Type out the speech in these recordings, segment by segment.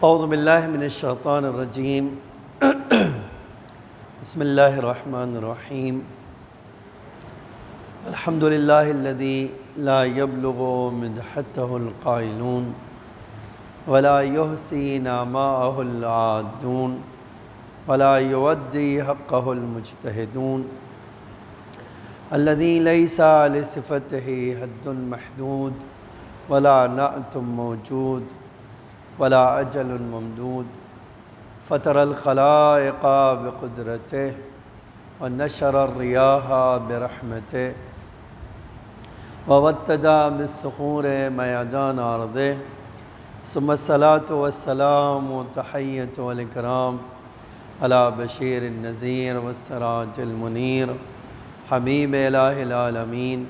اعوذ باللہ من الشیطان الرجیم بسم اللہ الرحمن الرحیم الحمد للہ الذی لا یبلغ مدحتہ القائلون ولا یحصی نعماءہ العادون ولا یودی حقہ المجتہدون الذی لیس لصفتہ حد محدود ولا نعت موجود ولا اجل ممدود فطر الخلائق بقدرته ونشر الرياح برحمته ووتد بالصخور ميدان أرضه ثم الصلاة والسلام والتحية والإكرام على بشير النذير والسراج المنير حبيب إله العالمين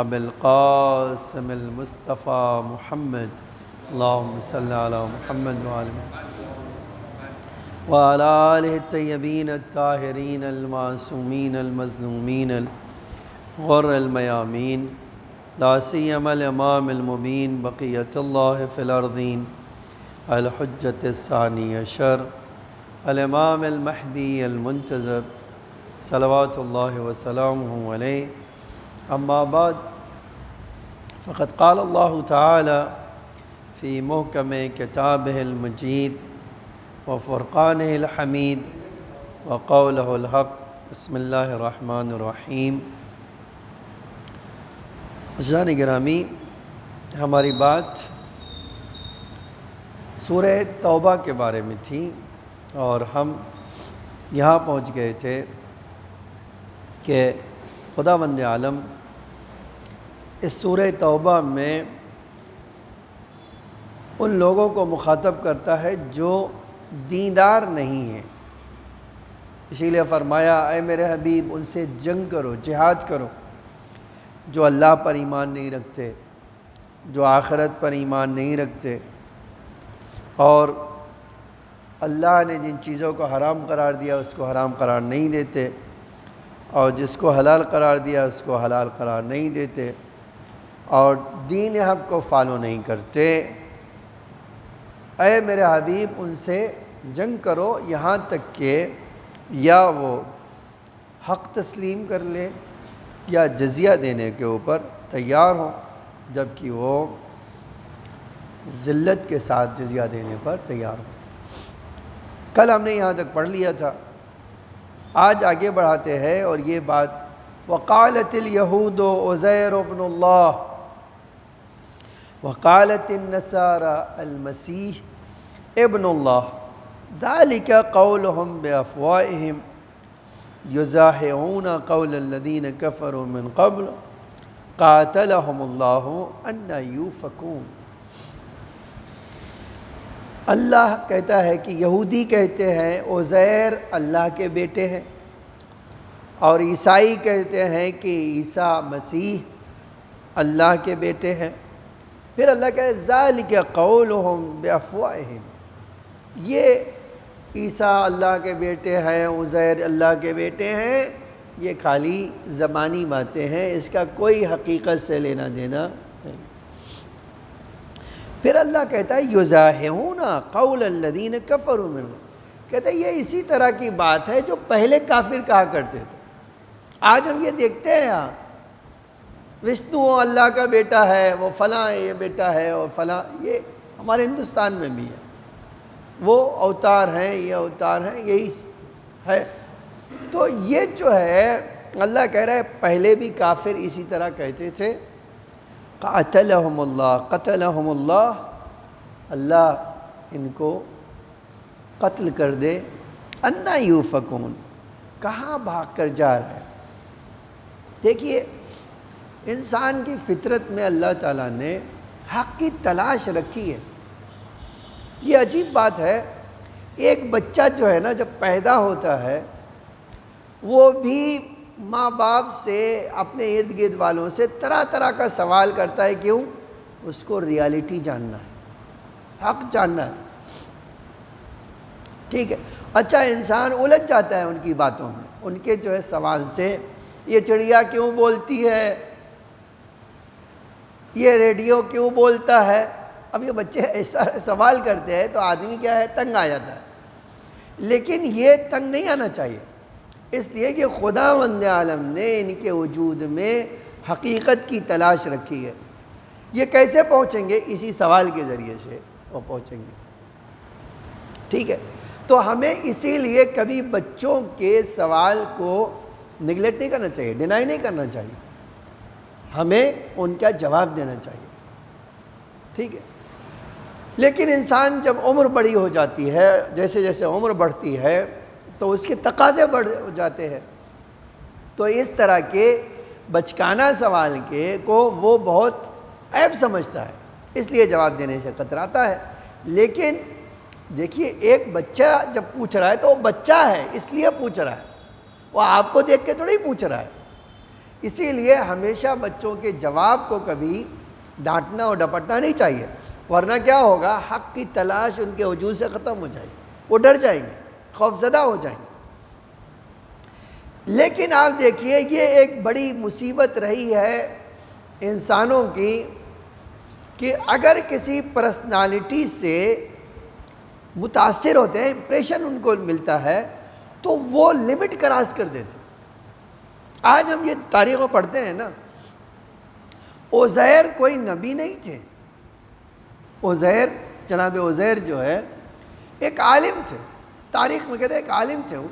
أبي القاسم المصطفى محمد اللهم صل على محمد وعلى آله الطيبين الطاهرين المعصومين المظلومين الغر الميامين لا سيما الإمام المبين بقية الله في الأرضين الحجة الثاني عشر الإمام المهدي المنتظر صلوات الله وسلامه عليه أما بعد فقد قال الله تعالى في محكم كتابه المجيد وفرقانه الحميد وقوله الحق بسم الله الرحمن الرحیم۔ عزیزان گرامی، ہماری بات سورہ توبہ کے بارے میں تھی اور ہم یہاں پہنچ گئے تھے کہ خداوند عالم اس سورہ توبہ میں ان لوگوں کو مخاطب کرتا ہے جو دیندار نہیں ہیں، اسی لیے فرمایا اے میرے حبیب ان سے جنگ کرو، جہاد کرو، جو اللہ پر ایمان نہیں رکھتے، جو آخرت پر ایمان نہیں رکھتے اور اللہ نے جن چیزوں کو حرام قرار دیا اس کو حرام قرار نہیں دیتے اور جس کو حلال قرار دیا اس کو حلال قرار نہیں دیتے اور دین حق کو فالو نہیں کرتے۔ اے میرے حبیب ان سے جنگ کرو یہاں تک کہ یا وہ حق تسلیم کر لیں یا جزیہ دینے کے اوپر تیار ہوں، جبکہ وہ ذلت کے ساتھ جزیہ دینے پر تیار ہوں۔ کل ہم نے یہاں تک پڑھ لیا تھا، آج آگے بڑھاتے ہیں اور یہ بات وقالت الیہود عزیر ابن اللہ وقالت النصارى المسیح ابن اللہ ذلك قولهم بأفواههم يزاحون قول الذين كفروا من قبل قاتلهم الله أن يؤفكون۔ اللہ کہتا ہے کہ یہودی کہتے ہیں عزیر اللہ کے بیٹے ہیں اور عیسائی کہتے ہیں کہ عیسیٰ مسیح اللہ کے بیٹے ہیں۔ پھر اللہ کہے ذالک قولہم بافواہہم، یہ عیسیٰ اللہ کے بیٹے ہیں، عزیر اللہ کے بیٹے ہیں، یہ خالی زبانی باتیں ہیں، اس کا کوئی حقیقت سے لینا دینا نہیں۔ پھر اللہ کہتا ہے یزاحون قول الذین کفروا منہم، کہتا ہے یہ اسی طرح کی بات ہے جو پہلے کافر کہا کرتے تھے۔ آج ہم یہ دیکھتے ہیں یہاں وشنو اللہ کا بیٹا ہے، وہ فلاں یہ بیٹا ہے اور فلاں، یہ ہمارے ہندوستان میں بھی ہے، وہ اوتار ہیں، یہ اوتار ہیں، یہی ہے۔ تو یہ جو ہے اللہ کہہ رہا ہے پہلے بھی کافر اسی طرح کہتے تھے۔ قاتلہم اللہ، قتلہم اللہ، اللہ ان کو قتل کر دے۔ انا یوفکون، کہاں بھاگ کر جا رہا ہے؟ دیکھیے انسان کی فطرت میں اللہ تعالیٰ نے حق کی تلاش رکھی ہے۔ یہ عجیب بات ہے، ایک بچہ جو ہے نا جب پیدا ہوتا ہے وہ بھی ماں باپ سے اپنے ارد گرد والوں سے طرح طرح کا سوال کرتا ہے، کیوں؟ اس کو ریالٹی جاننا ہے، حق جاننا ہے، ٹھیک ہے۔ اچھا انسان الجھ جاتا ہے ان کی باتوں میں، ان کے جو ہے سوال سے، یہ چڑیا کیوں بولتی ہے، یہ ریڈیو کیوں بولتا ہے، اب یہ بچے ایسا سوال کرتے ہیں تو آدمی کیا ہے، تنگ آ جاتا ہے، لیکن یہ تنگ نہیں آنا چاہیے، اس لیے کہ خداوند عالم نے ان کے وجود میں حقیقت کی تلاش رکھی ہے۔ یہ کیسے پہنچیں گے؟ اسی سوال کے ذریعے سے وہ پہنچیں گے، ٹھیک ہے؟ تو ہمیں اسی لیے کبھی بچوں کے سوال کو نگلیکٹ نہیں کرنا چاہیے، ڈینائی نہیں کرنا چاہیے، ہمیں ان کا جواب دینا چاہیے، ٹھیک ہے؟ لیکن انسان جب عمر بڑی ہو جاتی ہے، جیسے جیسے عمر بڑھتی ہے تو اس کے تقاضے بڑھ جاتے ہیں، تو اس طرح کے بچکانہ سوال کو وہ بہت عیب سمجھتا ہے، اس لیے جواب دینے سے کتراتا ہے۔ لیکن دیکھیے، ایک بچہ جب پوچھ رہا ہے تو وہ بچہ ہے، اس لیے پوچھ رہا ہے، وہ آپ کو دیکھ کے تھوڑی پوچھ رہا ہے۔ اسی لیے ہمیشہ بچوں کے جواب کو کبھی ڈانٹنا اور ڈپٹنا نہیں چاہیے، ورنہ کیا ہوگا، حق کی تلاش ان کے وجود سے ختم ہو جائے گی، وہ ڈر جائیں گے، خوفزدہ ہو جائیں گے۔ لیکن آپ دیکھیے، یہ ایک بڑی مصیبت رہی ہے انسانوں کی کہ اگر کسی پرسنالٹی سے متاثر ہوتے ہیں، امپریشن ان کو ملتا ہے، تو وہ لمٹ کراس کر دیتے ہیں۔ آج ہم یہ تاریخ میں پڑھتے ہیں نا، عزیر کوئی نبی نہیں تھے، عزیر، جناب عزیر جو ہے ایک عالم تھے، تاریخ میں کہتے ہیں ایک عالم تھے وہ۔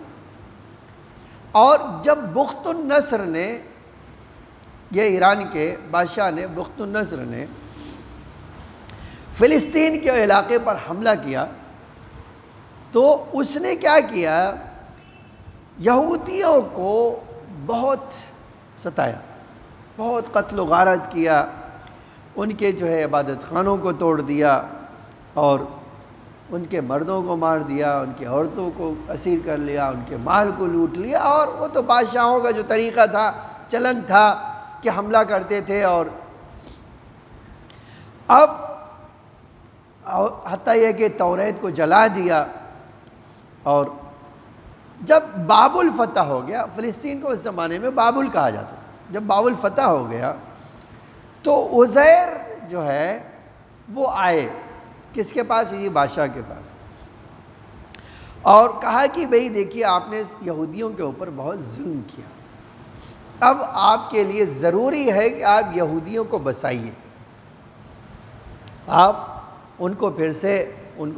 اور جب بخت النصر نے، یہ ایران کے بادشاہ نے، بخت النصر نے فلسطین کے علاقے پر حملہ کیا تو اس نے کیا کیا، یہودیوں کو بہت ستایا، بہت قتل و غارت کیا، ان کے جو ہے عبادت خانوں کو توڑ دیا اور ان کے مردوں کو مار دیا، ان کی عورتوں کو اسیر کر لیا، ان کے مال کو لوٹ لیا۔ اور وہ تو بادشاہوں کا جو طریقہ تھا، چلن تھا کہ حملہ کرتے تھے، اور اب حتیٰ یہ کہ توریت کو جلا دیا۔ اور جب بابل فتح ہو گیا، فلسطین کو اس زمانے میں بابل کہا جاتا تھا، جب بابل فتح ہو گیا تو عزیر جو ہے وہ آئے کس کے پاس، یہ بادشاہ کے پاس، اور کہا کہ بھئی دیکھیے، آپ نے یہودیوں کے اوپر بہت ظلم کیا، اب آپ کے لیے ضروری ہے کہ آپ یہودیوں کو بسائیے، آپ ان کو پھر سے، ان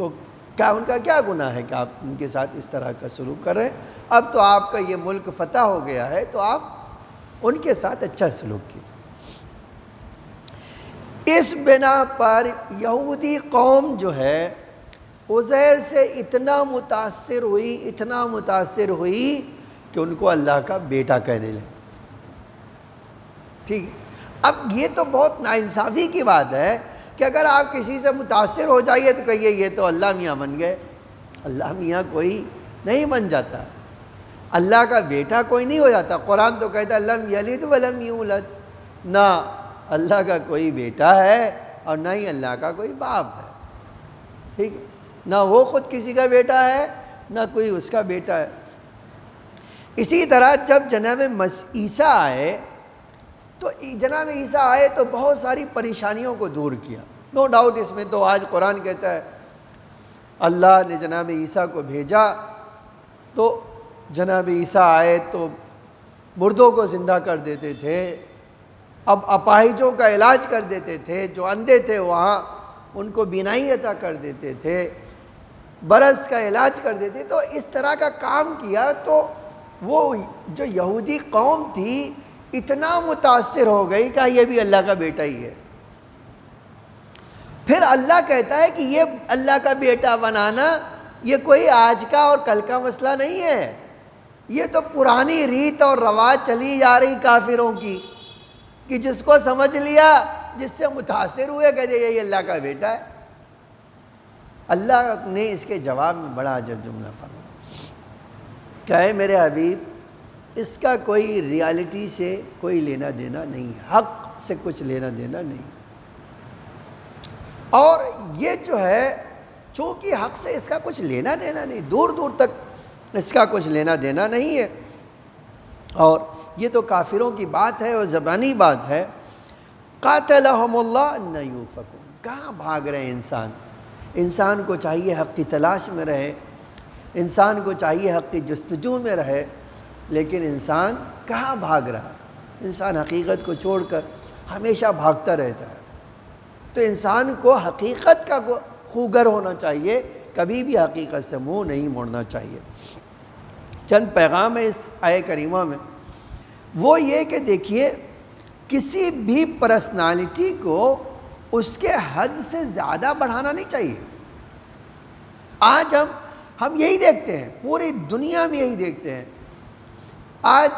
کا کیا گناہ ہے کہ آپ ان کے ساتھ اس طرح کا سلوک کر رہے ہیں، اب تو آپ کا یہ ملک فتح ہو گیا ہے تو آپ ان کے ساتھ اچھا سلوک کیجیے۔ اس بنا پر یہودی قوم جو ہے عزیر سے اتنا متاثر ہوئی کہ ان کو اللہ کا بیٹا کہنے لگے، ٹھیک ہے؟ اب یہ تو بہت ناانصافی کی بات ہے کہ اگر آپ کسی سے متاثر ہو جائیے تو کہیے یہ تو اللہ میاں بن گئے۔ اللہ میاں کوئی نہیں بن جاتا، اللہ کا بیٹا کوئی نہیں ہو جاتا۔ قرآن تو کہتا ہے لم یلد ولم یولد، نہ اللہ کا کوئی بیٹا ہے اور نہ ہی اللہ کا کوئی باپ ہے، ٹھیک ہے؟ نہ وہ خود کسی کا بیٹا ہے، نہ کوئی اس کا بیٹا ہے۔ اسی طرح جب جناب عیسیٰ آئے تو بہت ساری پریشانیوں کو دور کیا، نو ڈاؤٹ، اس میں تو آج قرآن کہتا ہے اللہ نے جناب عیسیٰ کو بھیجا تو جناب عیسیٰ آئے تو مردوں کو زندہ کر دیتے تھے، اب اپاہجوں کا علاج کر دیتے تھے، جو اندھے تھے وہاں ان کو بینائی عطا کر دیتے تھے، برس کا علاج کر دیتے، تو اس طرح کا کام کیا۔ تو وہ جو یہودی قوم تھی اتنا متاثر ہو گئی کہ یہ بھی اللہ کا بیٹا ہی ہے۔ پھر اللہ کہتا ہے کہ یہ اللہ کا بیٹا بنانا یہ کوئی آج کا اور کل کا مسئلہ نہیں ہے، یہ تو پرانی ریت اور رواج چلی جا رہی کافروں کی، کہ جس کو سمجھ لیا، جس سے متاثر ہوئے کہ یہ اللہ کا بیٹا ہے۔ اللہ نے اس کے جواب میں بڑا عجب جملہ فرمایا، کہے میرے حبیب اس کا کوئی ریالٹی سے کوئی لینا دینا نہیں ہے، حق سے کچھ لینا دینا نہیں، اور یہ جو ہے چونکہ حق سے اس کا کچھ لینا دینا نہیں، دور دور تک اس کا کچھ لینا دینا نہیں ہے، اور یہ تو کافروں کی بات ہے اور زبانی بات ہے۔ قاتلہم اللہ ان یوفکون، کہاں بھاگ رہے ہیں انسان کو چاہیے حق کی تلاش میں رہے، انسان کو چاہیے حق کی جستجو میں رہے، لیکن انسان کہاں بھاگ رہا ہے؟ انسان حقیقت کو چھوڑ کر ہمیشہ بھاگتا رہتا ہے۔ تو انسان کو حقیقت کا خوگر ہونا چاہیے، کبھی بھی حقیقت سے منہ نہیں موڑنا چاہیے۔ چند پیغام ہے اس آیہ کریمہ میں، وہ یہ کہ دیکھیے کسی بھی پرسنالٹی کو اس کے حد سے زیادہ بڑھانا نہیں چاہیے۔ آج ہم یہی دیکھتے ہیں، پوری دنیا میں یہی دیکھتے ہیں۔ آج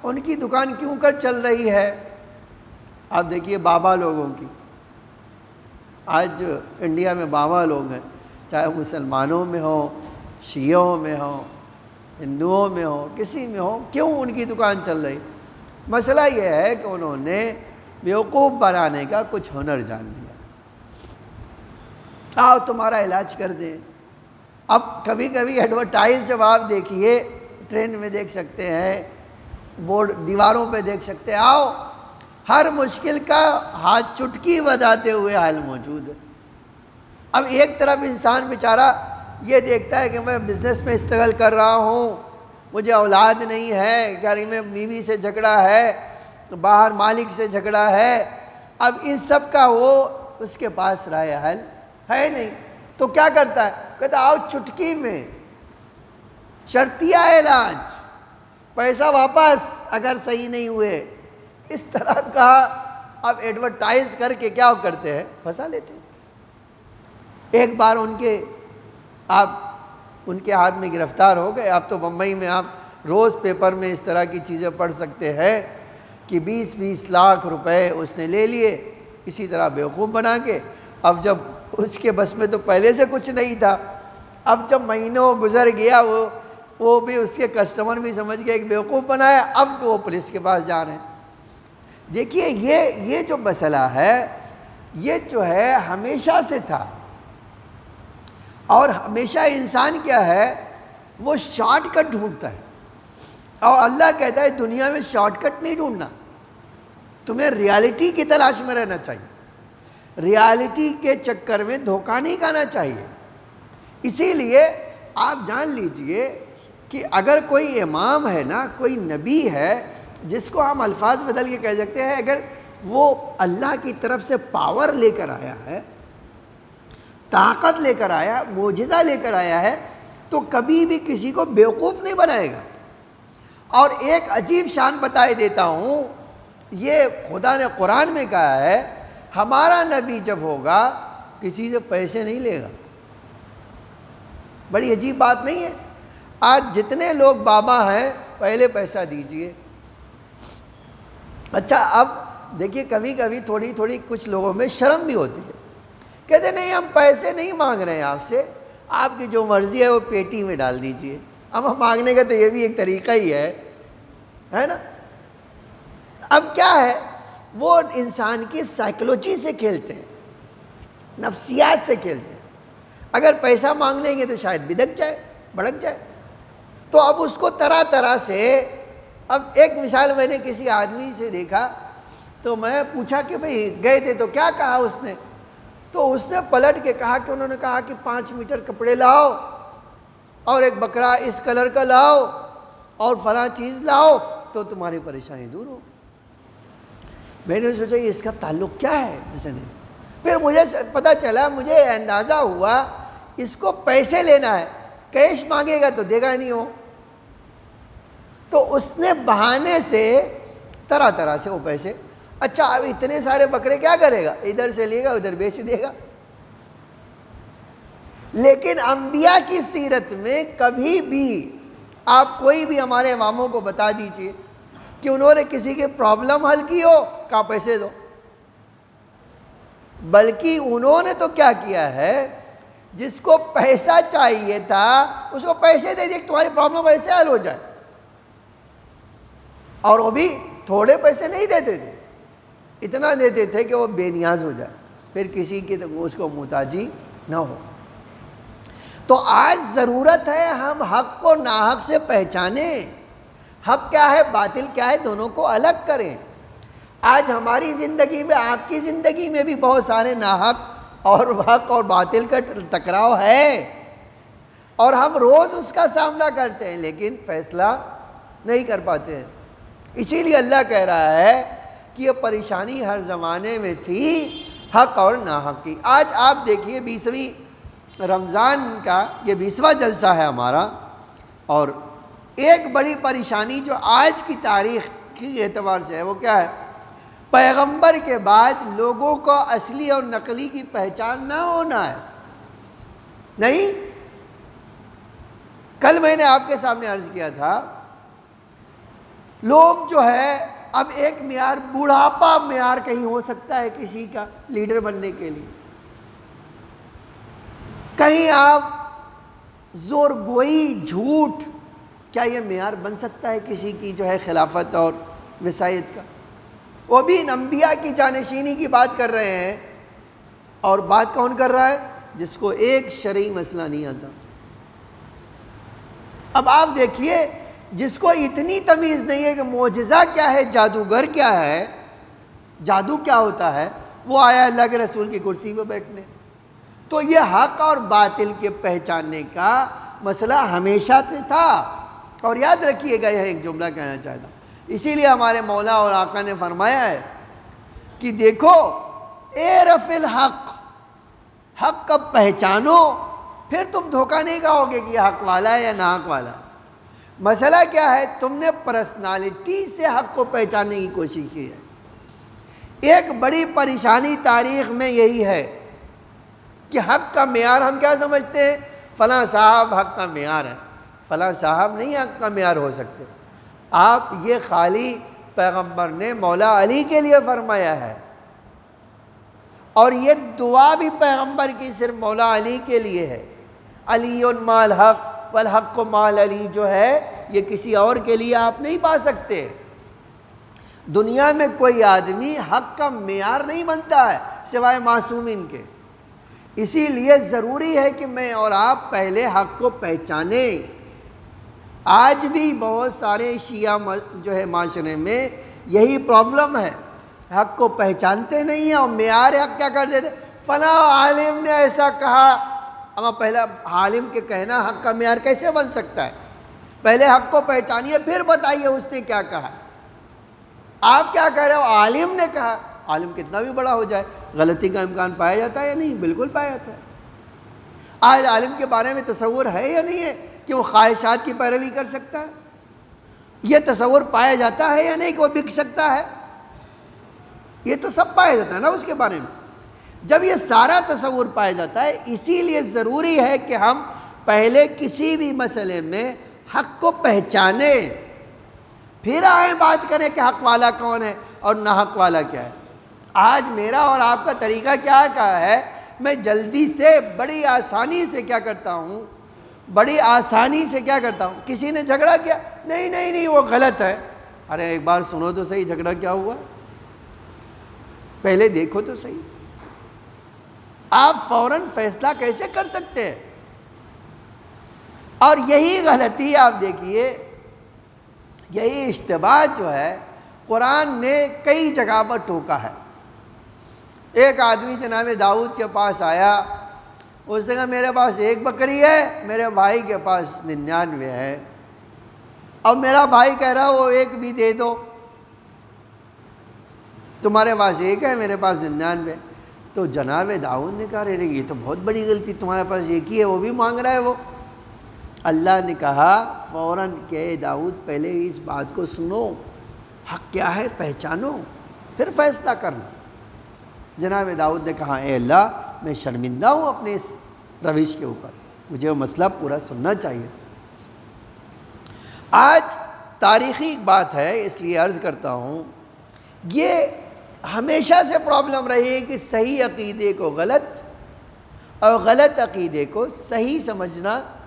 ان کی دکان کیوں کر چل رہی ہے؟ آپ دیکھیے بابا لوگوں کی، آج انڈیا میں بابا لوگ ہیں، چاہے مسلمانوں میں ہوں، شیعوں میں ہوں، ہندوؤں میں ہوں، کسی میں ہوں، کیوں ان کی دکان چل رہی؟ مسئلہ یہ ہے کہ انہوں نے بیوقوف بنانے کا کچھ ہنر جان لیا۔ آؤ تمہارا علاج کر دیں۔ اب کبھی کبھی ایڈورٹائز جب آپ دیکھیے، ٹرین میں دیکھ سکتے ہیں، بورڈ دیواروں پہ دیکھ سکتے ہیں، آؤ ہر مشکل کا ہاتھ چٹکی بجاتے ہوئے حل موجود ہے۔ اب ایک طرف انسان بیچارہ یہ دیکھتا ہے کہ میں بزنس میں اسٹرگل کر رہا ہوں، مجھے اولاد نہیں ہے، گھر میں بیوی سے جھگڑا ہے، باہر مالک سے جھگڑا ہے، اب ان سب کا وہ اس کے پاس رائے حل ہے نہیں، تو کیا کرتا ہے؟ کہتا آؤ چٹکی میں شرطیہ علاج، پیسہ واپس اگر صحیح نہیں ہوئے، اس طرح کا اب ایڈورٹائز کر کے کیا کرتے ہیں؟ پھنسا لیتے ہیں۔ ایک بار آپ ان کے ہاتھ میں گرفتار ہو گئے۔ آپ تو بمبئی میں آپ روز پیپر میں اس طرح کی چیزیں پڑھ سکتے ہیں کہ 20 لاکھ روپے اس نے لے لیے اسی طرح بیوقوف بنا کے۔ اب جب اس کے بس میں تو پہلے سے کچھ نہیں تھا، اب جب مہینوں گزر گیا، وہ بھی اس کے کسٹمر بھی سمجھ گئے کہ بیوقوف بنایا، اب تو وہ پولیس کے پاس جا رہے ہیں۔ دیکھیے یہ جو مسئلہ ہے، یہ جو ہے ہمیشہ سے تھا، اور ہمیشہ انسان کیا ہے؟ وہ شارٹ کٹ ڈھونڈتا ہے، اور اللہ کہتا ہے دنیا میں شارٹ کٹ نہیں ڈھونڈنا، تمہیں ریالٹی کی تلاش میں رہنا چاہیے، ریالٹی کے چکر میں دھوکہ نہیں کھانا چاہیے۔ اسی لیے آپ جان لیجئے کہ اگر کوئی امام ہے نا، کوئی نبی ہے جس کو ہم الفاظ بدل کے کہہ سکتے ہیں، اگر وہ اللہ کی طرف سے پاور لے کر آیا ہے، طاقت لے کر آیا، معجزہ لے کر آیا ہے، تو کبھی بھی کسی کو بیوقوف نہیں بنائے گا۔ اور ایک عجیب شان بتائے دیتا ہوں، یہ خدا نے قرآن میں کہا ہے، ہمارا نبی جب ہوگا کسی سے پیسے نہیں لے گا۔ بڑی عجیب بات نہیں ہے؟ آج جتنے لوگ بابا ہیں، پہلے پیسہ دیجئے۔ اچھا اب دیکھیے کبھی کبھی تھوڑی کچھ لوگوں میں شرم بھی ہوتی ہے، کہتے نہیں ہم پیسے نہیں مانگ رہے ہیں آپ سے، آپ کی جو مرضی ہے وہ پیٹی میں ڈال دیجئے۔ اب ہم مانگنے کا تو یہ بھی ایک طریقہ ہی ہے نا؟ اب کیا ہے؟ وہ انسان کی سائیکلوجی سے کھیلتے ہیں، نفسیات سے کھیلتے ہیں۔ اگر پیسہ مانگ لیں گے تو شاید بدک جائے، بھڑک جائے، تو اب اس کو طرح طرح سے، اب ایک مثال میں نے کسی آدمی سے دیکھا، تو میں پوچھا کہ بھئی گئے تھے تو کیا کہا اس نے؟ تو اس نے پلٹ کے کہا کہ انہوں نے کہا کہ 5 میٹر کپڑے لاؤ، اور ایک بکرا اس کلر کا لاؤ، اور فلاں چیز لاؤ تو تمہاری پریشانی دور ہو۔ میں نے سوچا یہ اس کا تعلق کیا ہے مثلا؟ پھر مجھے پتہ چلا، مجھے اندازہ ہوا اس کو پیسے لینا ہے، کیش مانگے گا تو دے گا نہیں ہو، تو اس نے بہانے سے طرح طرح سے وہ پیسے، اچھا اب اتنے سارے بکرے کیا کرے گا؟ ادھر سے لے گا ادھر بیچ دے گا۔ لیکن انبیاء کی سیرت میں کبھی بھی آپ کوئی بھی ہمارے اماموں کو بتا دیجئے کہ انہوں نے کسی کی پرابلم حل کی ہو، کہا پیسے دو، بلکہ انہوں نے تو کیا کیا ہے، جس کو پیسہ چاہیے تھا اس کو پیسے دے دیے کہ تمہاری پرابلم ایسے حل ہو جائے، اور وہ بھی تھوڑے پیسے نہیں دیتے تھے، اتنا دیتے تھے کہ وہ بے نیاز ہو جائے، پھر کسی کی اس کو محتاجی نہ ہو۔ تو آج ضرورت ہے ہم حق کو ناحق سے پہچانیں، حق کیا ہے باطل کیا ہے، دونوں کو الگ کریں۔ آج ہماری زندگی میں، آپ کی زندگی میں بھی بہت سارے ناحق اور حق اور باطل کا ٹکراؤ ہے، اور ہم روز اس کا سامنا کرتے ہیں لیکن فیصلہ نہیں کر پاتے ہیں۔ اسی لیے اللہ کہہ رہا ہے کہ یہ پریشانی ہر زمانے میں تھی، حق اور ناحق کی۔ آج آپ دیکھیے 20ویں رمضان کا یہ 20واں جلسہ ہے ہمارا، اور ایک بڑی پریشانی جو آج کی تاریخ کے اعتبار سے ہے وہ کیا ہے؟ پیغمبر کے بعد لوگوں کو اصلی اور نقلی کی پہچان نہ ہونا ہے۔ نہیں، کل میں نے آپ کے سامنے عرض کیا تھا، لوگ جو ہے اب ایک معیار، بوڑھاپا معیار کہیں ہو سکتا ہے کسی کا لیڈر بننے کے لیے، کہیں آپ زور گوئی، جھوٹ، کیا یہ معیار بن سکتا ہے کسی کی جو ہے خلافت اور وصایت کا؟ وہ بھی ان انبیاء کی جانشینی کی بات کر رہے ہیں، اور بات کون کر رہا ہے؟ جس کو ایک شرعی مسئلہ نہیں آتا۔ اب آپ دیکھیے، جس کو اتنی تمیز نہیں ہے کہ معجزہ کیا ہے، جادوگر کیا ہے، جادو کیا ہوتا ہے، وہ آیا اللہ کے رسول کی کرسی پہ بیٹھنے۔ تو یہ حق اور باطل کے پہچاننے کا مسئلہ ہمیشہ سے تھا۔ اور یاد رکھیے گا، یہ ایک جملہ کہنا چاہتا ہوں، اسی لیے ہمارے مولا اور آقا نے فرمایا ہے کہ دیکھو، اعرف الحق، حق کا پہچانو، پھر تم دھوکہ نہیں کہو گے کہ یہ حق والا ہے یا نہ حق والا ہے۔ مسئلہ کیا ہے؟ تم نے پرسنالٹی سے حق کو پہچاننے کی کوشش کی ہے۔ ایک بڑی پریشانی تاریخ میں یہی ہے کہ حق کا معیار ہم کیا سمجھتے ہیں؟ فلاں صاحب حق کا معیار ہے، فلاں صاحب نہیں حق کا معیار ہو سکتے۔ آپ یہ خالی پیغمبر نے مولا علی کے لیے فرمایا ہے، اور یہ دعا بھی پیغمبر کی صرف مولا علی کے لیے ہے۔ علی مال حق والحق مال علی جو ہے، یہ کسی اور کے لیے آپ نہیں پا سکتے۔ دنیا میں کوئی آدمی حق کا معیار نہیں بنتا ہے سوائے معصومین کے۔ اسی لیے ضروری ہے کہ میں اور آپ پہلے حق کو پہچانیں۔ آج بھی بہت سارے شیعہ جو ہے معاشرے میں یہی پرابلم ہے، حق کو پہچانتے نہیں ہیں اور معیار حق کیا کر دیتے؟ فلاں عالم نے ایسا کہا۔ اما پہلا عالم کے کہنا حق کا معیار کیسے بن سکتا ہے؟ پہلے حق کو پہچانیے، پھر بتائیے اس نے کیا کہا۔ آپ کیا کہہ رہے ہو؟ عالم نے کہا۔ عالم کتنا بھی بڑا ہو جائے، غلطی کا امکان پایا جاتا ہے یا نہیں؟ بالکل پایا جاتا ہے۔ آج عالم کے بارے میں تصور ہے یا نہیں ہے کہ وہ خواہشات کی پیروی کر سکتا ہے؟ یہ تصور پایا جاتا ہے یا نہیں کہ وہ بک سکتا ہے؟ یہ تو سب پایا جاتا ہے نا اس کے بارے میں۔ جب یہ سارا تصور پایا جاتا ہے، اسی لیے ضروری ہے کہ ہم پہلے کسی بھی مسئلے میں حق کو پہچانیں، پھر آئیں بات کریں کہ حق والا کون ہے اور ناحق والا کیا ہے۔ آج میرا اور آپ کا طریقہ کیا ہے؟ میں جلدی سے بڑی آسانی سے کیا کرتا ہوں، کسی نے جھگڑا کیا، نہیں وہ غلط ہے۔ ارے ایک بار سنو تو صحیح، جھگڑا کیا ہوا، پہلے دیکھو تو صحیح۔ آپ فوراً فیصلہ کیسے کر سکتے ہیں؟ اور یہی غلطی آپ دیکھیے، یہی اشتباہ جو ہے قرآن نے کئی جگہ پر ٹوکا ہے۔ ایک آدمی جناب داؤد کے پاس آیا، اس نے کہا میرے پاس ایک بکری ہے، میرے بھائی کے پاس 99 ہے، اور میرا بھائی کہہ رہا وہ ایک بھی دے دو، تمہارے پاس ایک ہے میرے پاس 99۔ تو جناب داؤد نے کہا رے یہ تو بہت بڑی غلطی، تمہارے پاس ایک ہی ہے، وہ بھی مانگ رہا ہے وہ۔ اللہ نے کہا فوراً کہ داؤد پہلے اس بات کو سنو، حق کیا ہے پہچانو، پھر فیصلہ کرنا۔ جناب داؤد نے کہا اے اللہ میں شرمندہ ہوں اپنے اس روش کے اوپر، مجھے وہ مسئلہ پورا سننا چاہیے تھا۔ آج تاریخی بات ہے اس لیے عرض کرتا ہوں، یہ ہمیشہ سے پرابلم رہی ہے کہ صحیح عقیدے کو غلط اور غلط عقیدے کو صحیح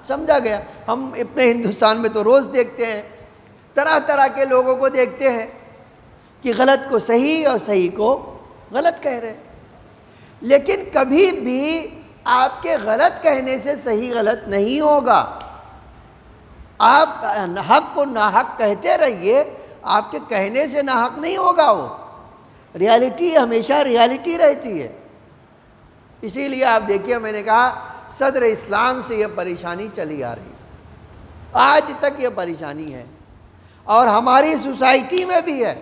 سمجھا گیا۔ ہم اپنے ہندوستان میں تو روز دیکھتے ہیں، طرح طرح کے لوگوں کو دیکھتے ہیں کہ غلط کو صحیح اور صحیح کو غلط کہہ رہے ہیں، لیکن کبھی بھی آپ کے غلط کہنے سے صحیح غلط نہیں ہوگا۔ آپ حق کو ناحق کہتے رہیے، آپ کے کہنے سے ناحق نہیں ہوگا۔ وہ ریالٹی ہمیشہ ریالٹی رہتی ہے، اسی لیے آپ دیکھیے میں نے کہا صدر اسلام سے یہ پریشانی چلی آ رہی ہے، آج تک یہ پریشانی ہے، اور ہماری سوسائٹی میں بھی ہے،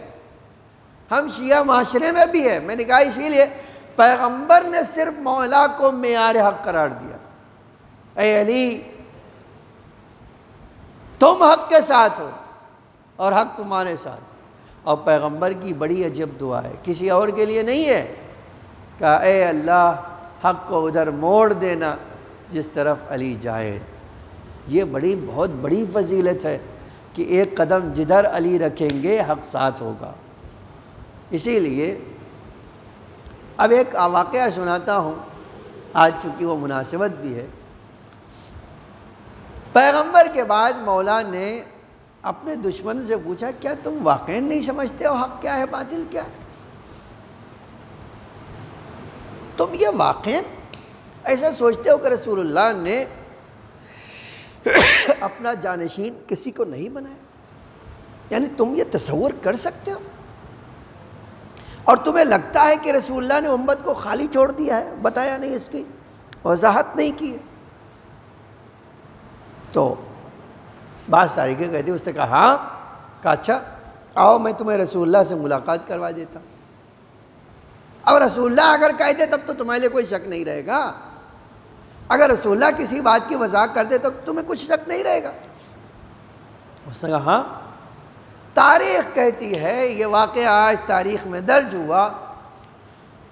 ہم شیعہ معاشرے میں بھی ہے۔ میں نے کہا اسی لیے پیغمبر نے صرف مولا کو معیار حق قرار دیا، اے علی تم حق کے ساتھ ہو اور حق تمہارے ساتھ۔ اور پیغمبر کی بڑی عجب دعا ہے، کسی اور کے لیے نہیں ہے، کہ اے اللہ حق کو ادھر موڑ دینا جس طرف علی جائے۔ یہ بہت بڑی فضیلت ہے کہ ایک قدم جدھر علی رکھیں گے حق ساتھ ہوگا۔ اسی لیے اب ایک واقعہ سناتا ہوں، آج چونکہ وہ مناسبت بھی ہے۔ پیغمبر کے بعد مولا نے اپنے دشمن سے پوچھا کیا تم واقعی نہیں سمجھتے ہو حق کیا ہے باطل کیا ہے؟ تم یہ واقعی ایسا سوچتے ہو کہ رسول اللہ نے اپنا جانشین کسی کو نہیں بنایا؟ یعنی تم یہ تصور کر سکتے ہو؟ اور تمہیں لگتا ہے کہ رسول اللہ نے امت کو خالی چھوڑ دیا ہے، بتایا نہیں، اس کی وضاحت نہیں کی ہے؟ تو بعض تاریخیں کہتی اس نے کہا ہاں، کہا اچھا آؤ میں تمہیں رسول اللہ سے ملاقات کروا دیتا ہوں۔ اب رسول اللہ اگر کہتے تب تو تمہارے لیے کوئی شک نہیں رہے گا، اگر رسول اللہ کسی بات کی وضاحت کر دے تب تمہیں کچھ شک نہیں رہے گا۔ اس نے کہا ہاں۔ تاریخ کہتی ہے، یہ واقعہ آج تاریخ میں درج ہوا،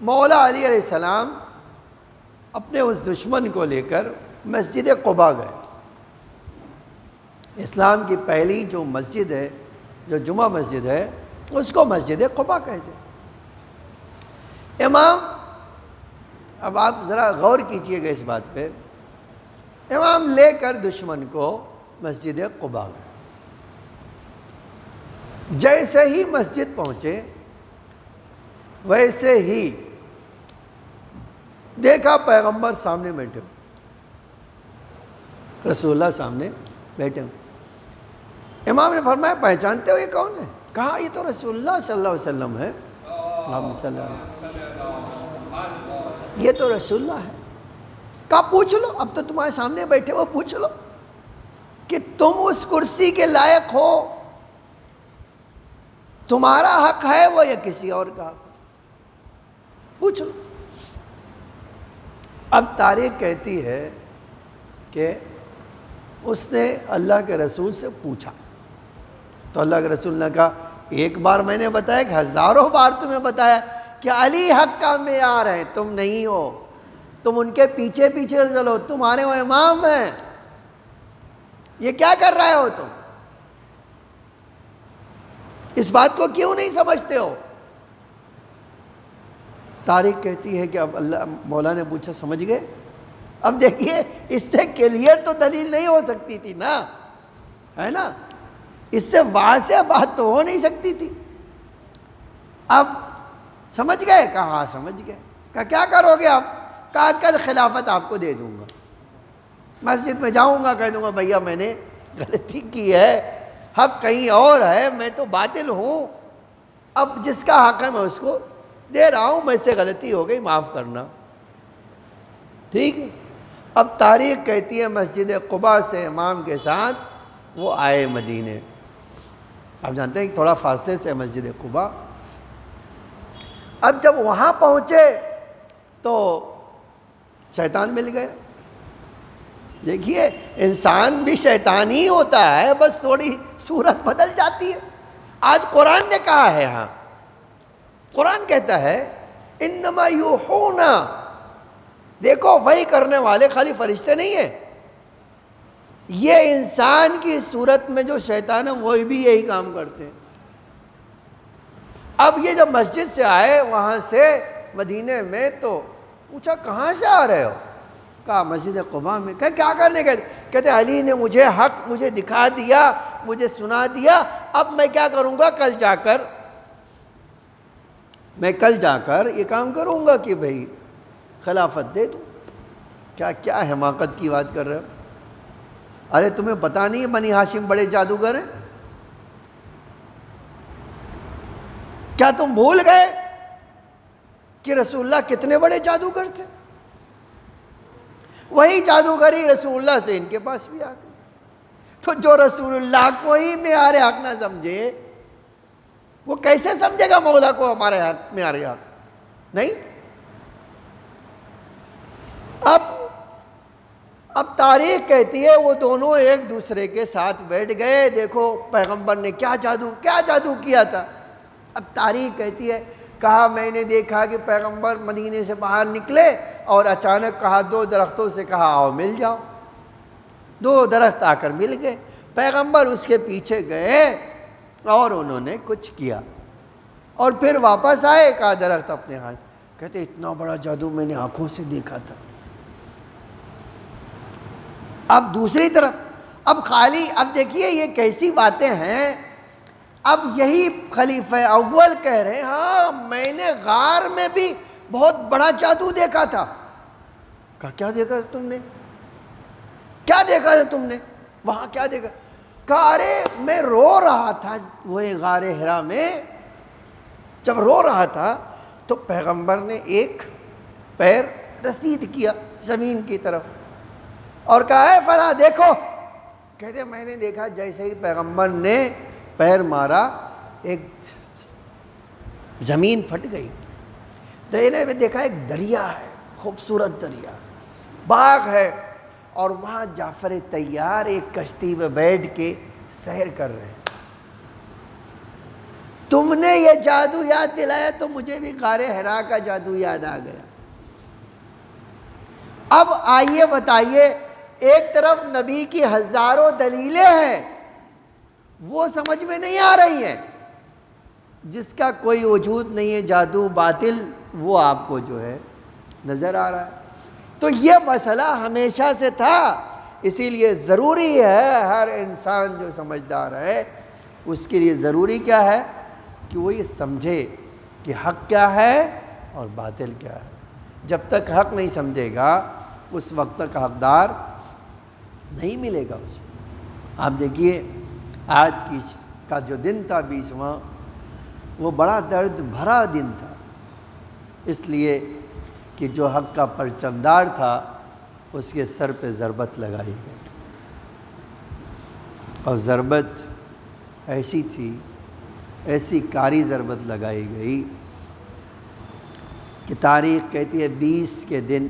مولا علی علیہ السلام اپنے اس دشمن کو لے کر مسجد قباء گئے۔ اسلام کی پہلی جو مسجد ہے، جو جمعہ مسجد ہے، اس کو مسجد قباء کہتے ہیں۔ امام، اب آپ ذرا غور کیجئے گا اس بات پہ، امام لے کر دشمن کو مسجد قباء گئے۔ جیسے ہی مسجد پہنچے ویسے ہی دیکھا پیغمبر سامنے بیٹھے، رسول اللہ سامنے بیٹھے۔ امام نے فرمایا پہچانتے ہو یہ کون ہے؟ کہا یہ تو رسول اللہ صلی اللہ علیہ وسلم ہے۔ اللہم صلی اللہ علیہ وسلم، یہ تو رسول اللہ ہے۔ کہا پوچھ لو، اب تو تمہارے سامنے بیٹھے ہو، پوچھ لو کہ تم اس کرسی کے لائق ہو، تمہارا حق ہے وہ یا کسی اور کا حق ہے، پوچھ لو۔ اب تاریخ کہتی ہے کہ اس نے اللہ کے رسول سے پوچھا، تو اللہ کے رسول نے کہا ایک بار میں نے بتایا کہ ہزاروں بار تمہیں بتایا کہ علی حق کا معیار ہے، تم نہیں ہو، تم ان کے پیچھے پیچھے چلو، تمہارے وہ امام ہیں، یہ کیا کر رہے ہو تم؟ اس بات کو کیوں نہیں سمجھتے ہو؟ تاریخ کہتی ہے کہ اب اللہ مولا نے پوچھا سمجھ گئے؟ اب دیکھیے اس سے کلیئر تو دلیل نہیں ہو سکتی تھی نا، ہے نا، اس سے واضح بات تو ہو نہیں سکتی تھی۔ اب سمجھ گئے؟ کہا ہاں سمجھ گئے۔ کہا کیا کرو گے آپ؟ کہا کل خلافت آپ کو دے دوں گا، مسجد میں جاؤں گا، کہہ دوں گا بھیا میں نے غلطی کی ہے، حق کہیں اور ہے، میں تو باطل ہوں، اب جس کا حق ہے میں اس کو دے رہا ہوں، میں سے غلطی ہو گئی، معاف کرنا، ٹھیک ہے۔ اب تاریخ کہتی ہے مسجد قباء سے امام کے ساتھ وہ آئے مدینے۔ آپ جانتے ہیں کہ تھوڑا فاصلے سے مسجد قباء۔ اب جب وہاں پہنچے تو شیطان مل گیا۔ دیکھیے انسان بھی شیطان ہی ہوتا ہے، بس تھوڑی صورت بدل جاتی ہے۔ آج قرآن نے کہا ہے، ہاں قرآن کہتا ہے انما یوحون، دیکھو وحی کرنے والے خالی فرشتے نہیں ہیں، یہ انسان کی صورت میں جو شیطان ہے وہ بھی یہی کام کرتے ہیں۔ اب یہ جب مسجد سے آئے وہاں سے مدینے میں تو پوچھا کہاں سے آ رہے ہو؟ کہا مسجد قباء میں۔ کہا کیا کرنے گئے؟ کہتے علی نے مجھے حق مجھے دکھا دیا، مجھے سنا دیا، اب میں کیا کروں گا، کل جا کر یہ کام کروں گا کہ بھئی خلافت دے دوں۔ کیا حماقت کی بات کر رہے ہو؟ ارے تمہیں پتہ نہیں ہے بنی ہاشم بڑے جادوگر ہیں؟ کیا تم بھول گئے کہ رسول اللہ کتنے بڑے جادوگر تھے؟ وہی جادوگری رسول اللہ سے ان کے پاس بھی آ گئی۔ تو جو رسول اللہ کو ہی معیار حق نہ سمجھے وہ کیسے سمجھے گا مولا کو ہمارے حق معیار حق؟ نہیں۔ اب تاریخ کہتی ہے وہ دونوں ایک دوسرے کے ساتھ بیٹھ گئے، دیکھو پیغمبر نے کیا جادو کیا تھا۔ اب تاریخ کہتی ہے کہا میں نے دیکھا کہ پیغمبر مدینے سے باہر نکلے اور اچانک کہا دو درختوں سے کہا آؤ مل جاؤ، دو درخت آ کر مل گئے، پیغمبر اس کے پیچھے گئے اور انہوں نے کچھ کیا اور پھر واپس آئے، کہا درخت اپنے ہاتھ، کہتے اتنا بڑا جادو میں نے آنکھوں سے دیکھا تھا۔ اب دوسری طرف اب دیکھیے یہ کیسی باتیں ہیں۔ اب یہی خلیفہ اول کہہ رہے ہیں ہاں میں نے غار میں بھی بہت بڑا جادو دیکھا تھا۔ کہا کیا دیکھا تم نے؟ کیا دیکھا تم نے وہاں؟ کیا دیکھا؟ کہا ارے میں رو رہا تھا وہ غار حرا میں، جب رو رہا تھا تو پیغمبر نے ایک پیر رسید کیا زمین کی طرف اور کہا اے فلاں دیکھو، کہتے میں نے دیکھا جیسے ہی پیغمبر نے پیر مارا ایک زمین پھٹ گئی، دہنے میں دیکھا ایک دریا ہے، خوبصورت دریا، باغ ہے، اور وہاں جعفر طیار ایک کشتی میں بیٹھ کے سیر کر رہے ہیں۔ تم نے یہ جادو یاد دلایا تو مجھے بھی غار حرا کا جادو یاد آ گیا۔ اب آئیے بتائیے، ایک طرف نبی کی ہزاروں دلیلیں ہیں وہ سمجھ میں نہیں آ رہی ہیں، جس کا کوئی وجود نہیں ہے، جادو باطل، وہ آپ کو جو ہے نظر آ رہا ہے۔ تو یہ مسئلہ ہمیشہ سے تھا، اسی لیے ضروری ہے ہر انسان جو سمجھدار ہے اس کے لیے ضروری کیا ہے کہ وہ یہ سمجھے کہ حق کیا ہے اور باطل کیا ہے۔ جب تک حق نہیں سمجھے گا اس وقت تک حقدار نہیں ملے گا اسے۔ آپ دیکھیے آج کا جو دن تھا 20واں، وہ بڑا درد بھرا دن تھا، اس لیے کہ جو حق کا پرچمدار تھا اس کے سر پہ ضربت لگائی گئی، اور ضربت ایسی تھی، ایسی کاری ضربت لگائی گئی کہ تاریخ کہتی ہے 20 کے دن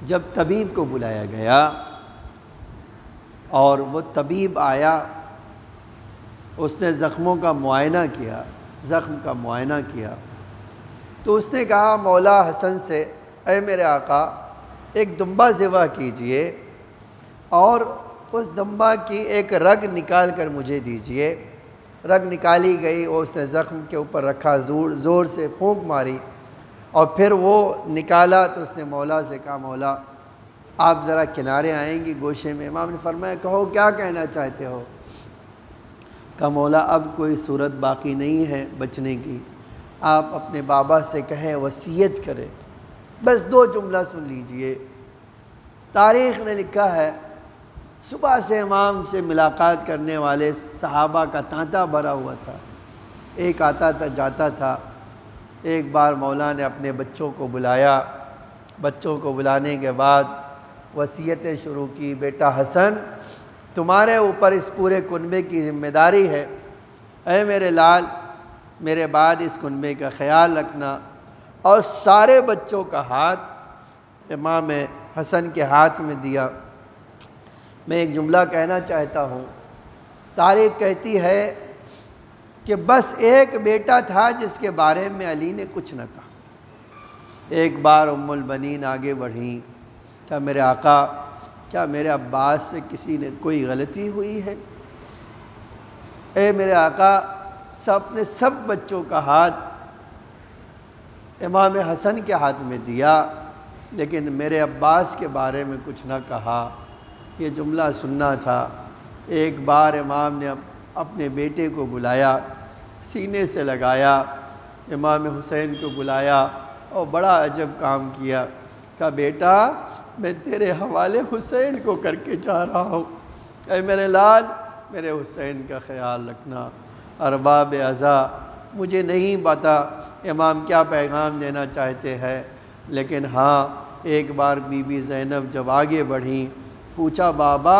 جب طبیب کو بلایا گیا اور وہ طبیب آیا، اس نے زخموں کا معائنہ کیا، زخم کا معائنہ کیا، تو اس نے کہا مولا حسن سے اے میرے آقا ایک دمبا ذبح کیجئے اور اس دمبا کی ایک رگ نکال کر مجھے دیجئے۔ رگ نکالی گئی اور اس نے زخم کے اوپر رکھا، زور سے پھونک ماری اور پھر وہ نکالا تو اس نے مولا سے کہا مولا آپ ذرا کنارے آئیں گی گوشے میں؟ امام نے فرمایا کہو کیا کہنا چاہتے ہو؟ کہا مولا اب کوئی صورت باقی نہیں ہے بچنے کی، آپ اپنے بابا سے کہیں وصیت کریں، بس 2 جملہ سن لیجئے۔ تاریخ نے لکھا ہے صبح سے امام سے ملاقات کرنے والے صحابہ کا تانتا بھرا ہوا تھا، ایک آتا تھا جاتا تھا۔ ایک بار مولا نے اپنے بچوں کو بلایا، بچوں کو بلانے کے بعد وصیتیں شروع کی، بیٹا حسن تمہارے اوپر اس پورے کنبے کی ذمہ داری ہے، اے میرے لال میرے بعد اس کنبے کا خیال رکھنا۔ اور سارے بچوں کا ہاتھ امام حسن کے ہاتھ میں دیا۔ میں ایک جملہ کہنا چاہتا ہوں، تاریخ کہتی ہے کہ بس ایک بیٹا تھا جس کے بارے میں علی نے کچھ نہ کہا۔ ایک بار ام البنین آگے بڑھیں، کیا میرے آقا کیا میرے عباس سے کسی نے کوئی غلطی ہوئی ہے؟ اے میرے آقا اپنے سب بچوں کا ہاتھ امام حسن کے ہاتھ میں دیا لیکن میرے عباس کے بارے میں کچھ نہ کہا۔ یہ جملہ سننا تھا۔ ایک بار امام نے اپنے بیٹے کو بلایا، سینے سے لگایا، امام حسین کو بلایا اور بڑا عجب کام کیا، کہا بیٹا میں تیرے حوالے حسین کو کر کے جا رہا ہوں، اے میرے لال میرے حسین کا خیال رکھنا۔ ارباب عزا مجھے نہیں پتا امام کیا پیغام دینا چاہتے ہیں، لیکن ہاں ایک بار بی بی زینب جب آگے بڑھیں، پوچھا بابا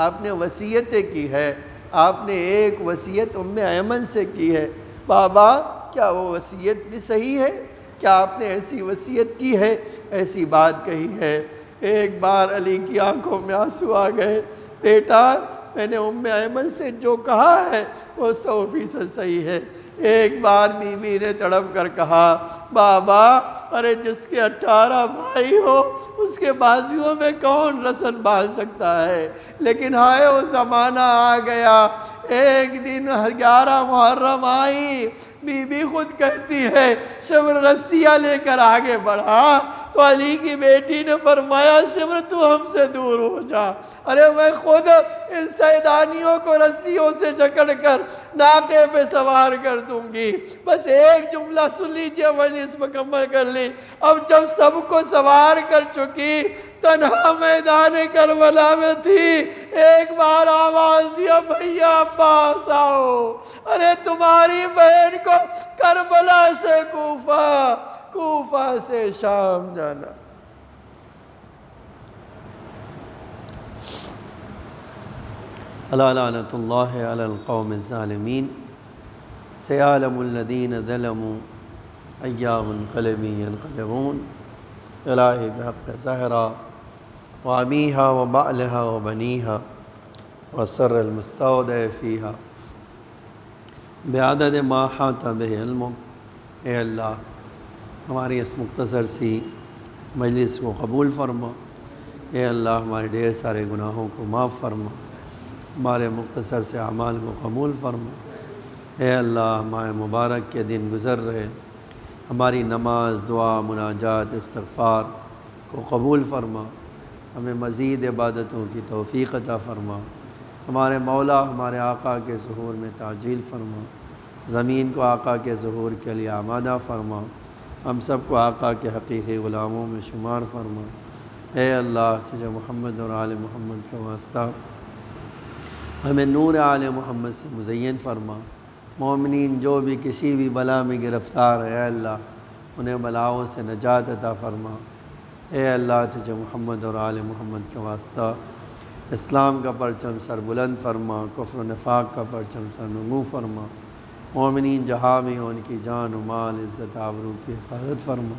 آپ نے وصیتیں کی ہے، آپ نے ایک وصیت ایمن سے کی ہے، بابا کیا وہ وصیت بھی صحیح ہے؟ کیا آپ نے ایسی وصیت کی ہے، ایسی بات کہی ہے؟ ایک بار علی کی آنکھوں میں آنسو آ گئے، بیٹا میں نے ایمن سے جو کہا ہے وہ 100% صحیح ہے۔ ایک بار بیوی نے تڑپ کر کہا، بابا ارے جس کے 18 بھائی ہو اس کے بازوؤں میں کون رسن باندھ سکتا ہے؟ لیکن ہائے وہ زمانہ آ گیا، ایک دن 11 محرم آئی، بی بی خود کہتی ہے شمر رسیاں لے کر آگے بڑھا تو علی کی بیٹی نے فرمایا شمر تو ہم سے دور ہو جا، ارے میں خود ان سیدانیوں کو رسیوں سے جکڑ کر ناقے پہ سوار کر دوں گی۔ بس ایک جملہ سن لیجئے، مجلس مکمل کر لی۔ اب جب سب کو سوار کر چکی، تنہا میدان کربلا میں تھی، ایک بار آواز دیا بھیا عباس آؤ، ارے تمہاری بہن کو کربلا سے کوفہ، کوفہ سے شام جانا۔ الا لعنۃ اللہ علی القوم الظالمین، سیعلم الذین ظلموا ای منقلب ینقلبون، الہی بحق زہرا وابیہا وبعلہا وبنیہا وسر المستودع فیہا بعدد ما حاط بہ علمک۔ اے اللہ ہماری اس مختصر سی مجلس کو قبول فرما، اے اللہ ہمارے ڈھیر سارے گناہوں کو معاف فرما، ہمارے مختصر سے اعمال کو قبول فرما۔ اے اللہ ماہ مبارک کے دن گزر رہے، ہماری نماز، دعا، مناجات، استغفار کو قبول فرما، ہمیں مزید عبادتوں کی توفیق عطا فرما۔ ہمارے مولا ہمارے آقا کے ظہور میں تعجیل فرما، زمین کو آقا کے ظہور کے لیے آمادہ فرما، ہم سب کو آقا کے حقیقی غلاموں میں شمار فرما۔ اے اللہ تجھے محمد اور آل محمد کا واسطہ ہمیں نور آل محمد سے مزین فرما۔ مومنین جو بھی کسی بھی بلا میں گرفتار ہے، اے اللہ انہیں بلاؤں سے نجات عطا فرما۔ اے اللہ تجھے محمد اور آل محمد کا واسطہ اسلام کا پرچم سر بلند فرما، کفر و نفاق کا پرچم سر نگوں فرما۔ مومنین جہاں بھی ہوں ان کی جان و مال، عزت آبرو کی حفاظت فرما۔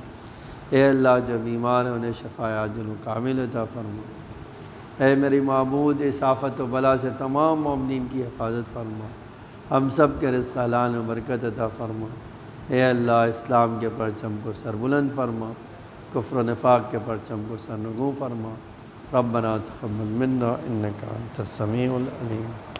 اے اللہ جو بیمار ہیں انہیں شفاء عاجل و کامل عطا فرما۔ اے میری معبود اس آفت و بلا سے تمام مومنین کی حفاظت فرما، ہم سب کے رزق حلال و برکت عطا فرما۔ اے اللہ اسلام کے پرچم کو سر بلند فرما، کفر و نفاق کے پرچم کو سر نگوں فرما۔ ربنا تقبل منا انک انت السمیع العلیم۔